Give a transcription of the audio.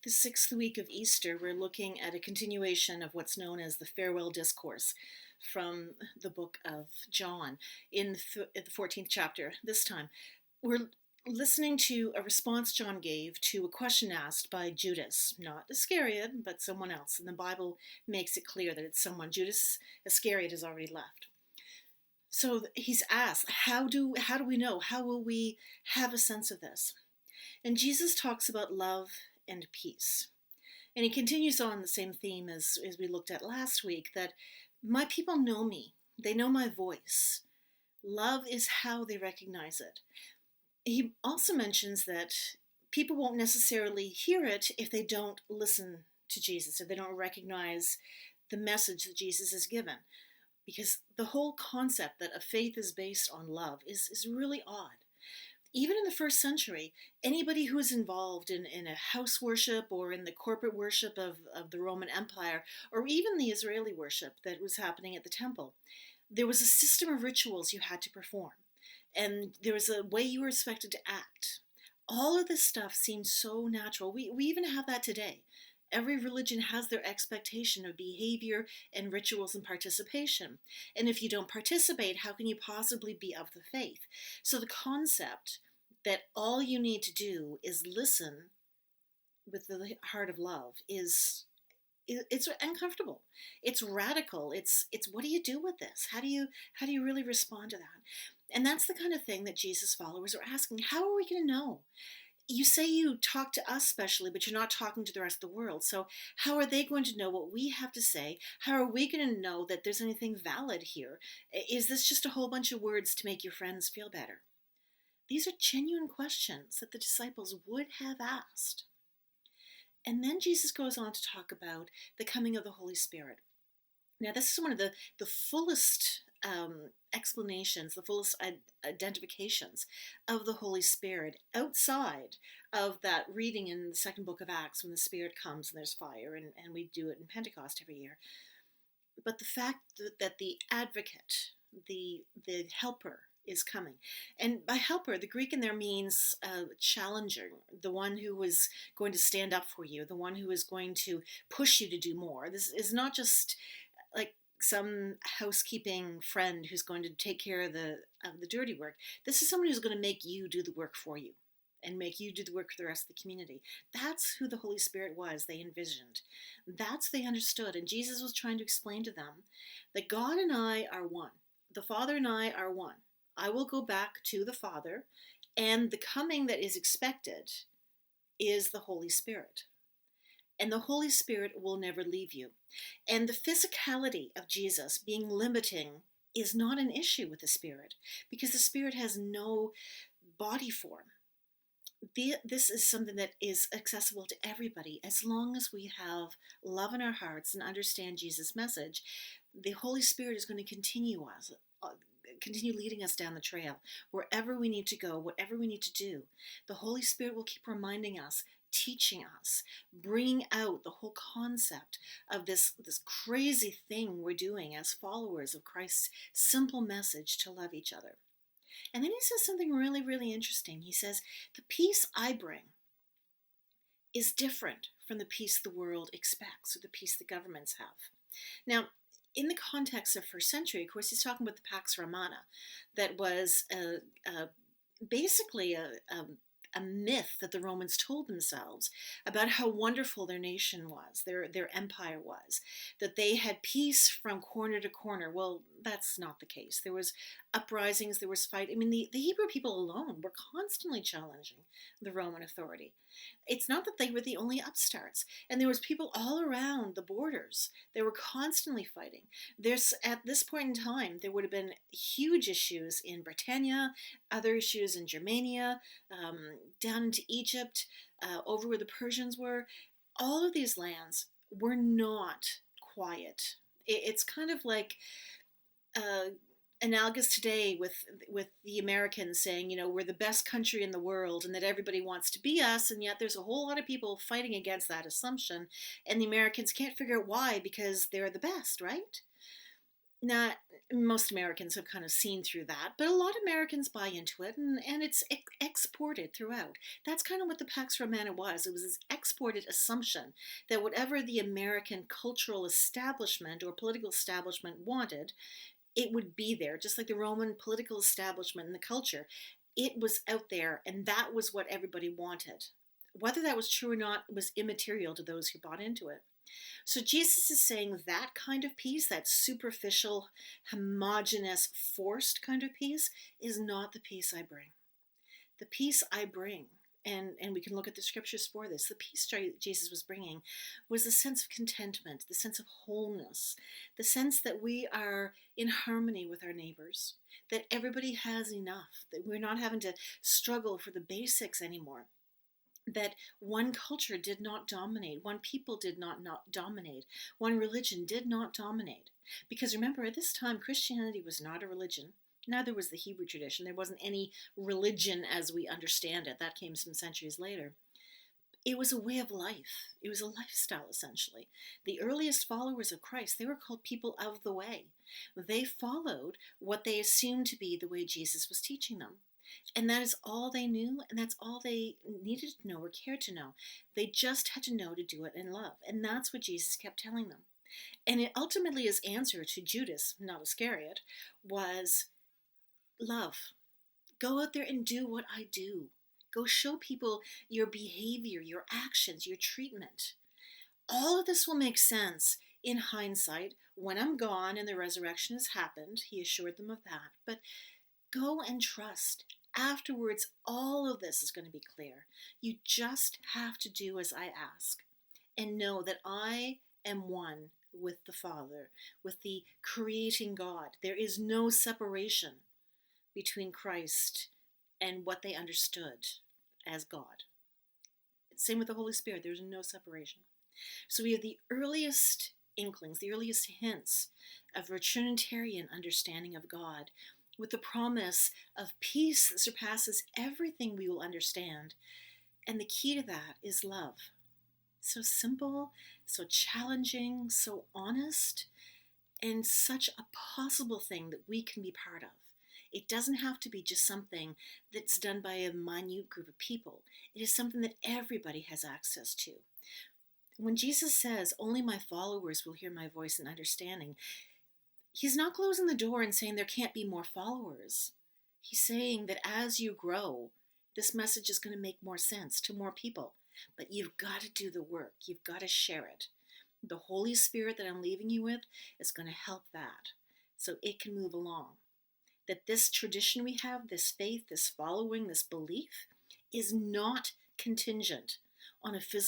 the sixth week of Easter, we're looking at a continuation of what's known as the Farewell Discourse from the book of John in the 14th chapter. This time, we're listening to a response John gave to a question asked by Judas, not Iscariot, but someone else. And the Bible makes it clear that it's someone. Judas Iscariot has already left. So he's asked, how do we know? How will we have a sense of this? And Jesus talks about love and peace. And he continues on the same theme as we looked at last week, that my people know me. They know my voice. Love is how they recognize it. He also mentions that people won't necessarily hear it if they don't listen to Jesus, if they don't recognize the message that Jesus has given. Because the whole concept that a faith is based on love is really odd. Even in the first century, anybody who was involved in a house worship or in the corporate worship of the Roman Empire, or even the Israeli worship that was happening at the temple, there was a system of rituals you had to perform. And there was a way you were expected to act. All of this stuff seems so natural. We even have that today. Every religion has their expectation of behavior and rituals and participation. And if you don't participate, how can you possibly be of the faith? So the concept that all you need to do is listen with the heart of love it's uncomfortable. It's radical. It's what do you do with this? How do you really respond to that? And that's the kind of thing that Jesus followers are asking. How are we going to know? You say you talk to us specially, but you're not talking to the rest of the world. So how are they going to know what we have to say? How are we going to know that there's anything valid here? Is this just a whole bunch of words to make your friends feel better? These are genuine questions that the disciples would have asked. And then Jesus goes on to talk about the coming of the Holy Spirit. Now, this is one of the fullest explanations, the fullest identifications of the Holy Spirit outside of that reading in the second book of Acts when the Spirit comes and there's fire, and we do it in Pentecost every year. But the fact that the advocate, the helper, is coming. And by helper, the Greek in there means challenger, the one who is going to stand up for you, the one who is going to push you to do more. This is not just like some housekeeping friend who's going to take care of the dirty work. This is someone who's going to make you do the work for you and make you do the work for the rest of the community. That's who the Holy Spirit was, they envisioned. That's what they understood. And Jesus was trying to explain to them that God and I are one. The Father and I are one. I will go back to the Father, and the coming that is expected is the Holy Spirit. And the Holy Spirit will never leave you. And the physicality of Jesus being limiting is not an issue with the Spirit, because the Spirit has no body form. This is something that is accessible to everybody. As long as we have love in our hearts and understand Jesus' message, the Holy Spirit is going to continue leading us down the trail, wherever we need to go, whatever we need to do. The Holy Spirit will keep reminding us, teaching us, bringing out the whole concept of this crazy thing we're doing as followers of Christ's simple message to love each other. And then he says something really, really interesting. He says, the peace I bring is different from the peace the world expects, or the peace the governments have. Now, in the context of first century, of course, he's talking about the Pax Romana, that was basically a myth that the Romans told themselves about how wonderful their nation was, their empire was, that they had peace from corner to corner. Well, that's not the case. There was uprisings, there was fight. I mean, the Hebrew people alone were constantly challenging the Roman authority. It's not that they were the only upstarts. And there was people all around the borders. They were constantly fighting. At this point in time, there would have been huge issues in Britannia, other issues in Germania, down into Egypt, over where the Persians were. All of these lands were not quiet. It's kind of like analogous today with the Americans saying, we're the best country in the world and that everybody wants to be us, and yet there's a whole lot of people fighting against that assumption, and the Americans can't figure out why, because they're the best, right? Not most Americans have kind of seen through that, but a lot of Americans buy into it, and it's exported throughout. That's kind of what the Pax Romana was. It was this exported assumption that whatever the American cultural establishment or political establishment wanted, it would be there, just like the Roman political establishment and the culture. It was out there, and that was what everybody wanted. Whether that was true or not was immaterial to those who bought into it. So Jesus is saying that kind of peace, that superficial, homogenous, forced kind of peace, is not the peace I bring. The peace I bring, and we can look at the scriptures for this, the peace Jesus was bringing was the sense of contentment, the sense of wholeness, the sense that we are in harmony with our neighbors, that everybody has enough, that we're not having to struggle for the basics anymore, that one culture did not dominate, one people did not dominate, one religion did not dominate. Because remember, at this time, Christianity was not a religion. Neither was the Hebrew tradition. There wasn't any religion as we understand it. That came some centuries later. It was a way of life. It was a lifestyle, essentially. The earliest followers of Christ, they were called people of the way. They followed what they assumed to be the way Jesus was teaching them. And that is all they knew, and that's all they needed to know or cared to know. They just had to know to do it in love. And that's what Jesus kept telling them. And it ultimately, his answer to Judas, not Iscariot, was love. Go out there and do what I do. Go show people your behavior, your actions, your treatment. All of this will make sense in hindsight when I'm gone and the resurrection has happened. He assured them of that. But go and trust. Afterwards, all of this is going to be clear. You just have to do as I ask and know that I am one with the Father, with the creating God. There is no separation between Christ and what they understood as God. Same with the Holy Spirit. There's no separation. So we have the earliest inklings, the earliest hints of a Trinitarian understanding of God, with the promise of peace that surpasses everything we will understand. And the key to that is love. So simple, so challenging, so honest, and such a possible thing that we can be part of. It doesn't have to be just something that's done by a minute group of people. It is something that everybody has access to. When Jesus says, only my followers will hear my voice and understanding, he's not closing the door and saying there can't be more followers. He's saying that as you grow, this message is going to make more sense to more people. But you've got to do the work. You've got to share it. The Holy Spirit that I'm leaving you with is going to help that so it can move along. That this tradition we have, this faith, this following, this belief is not contingent on a physical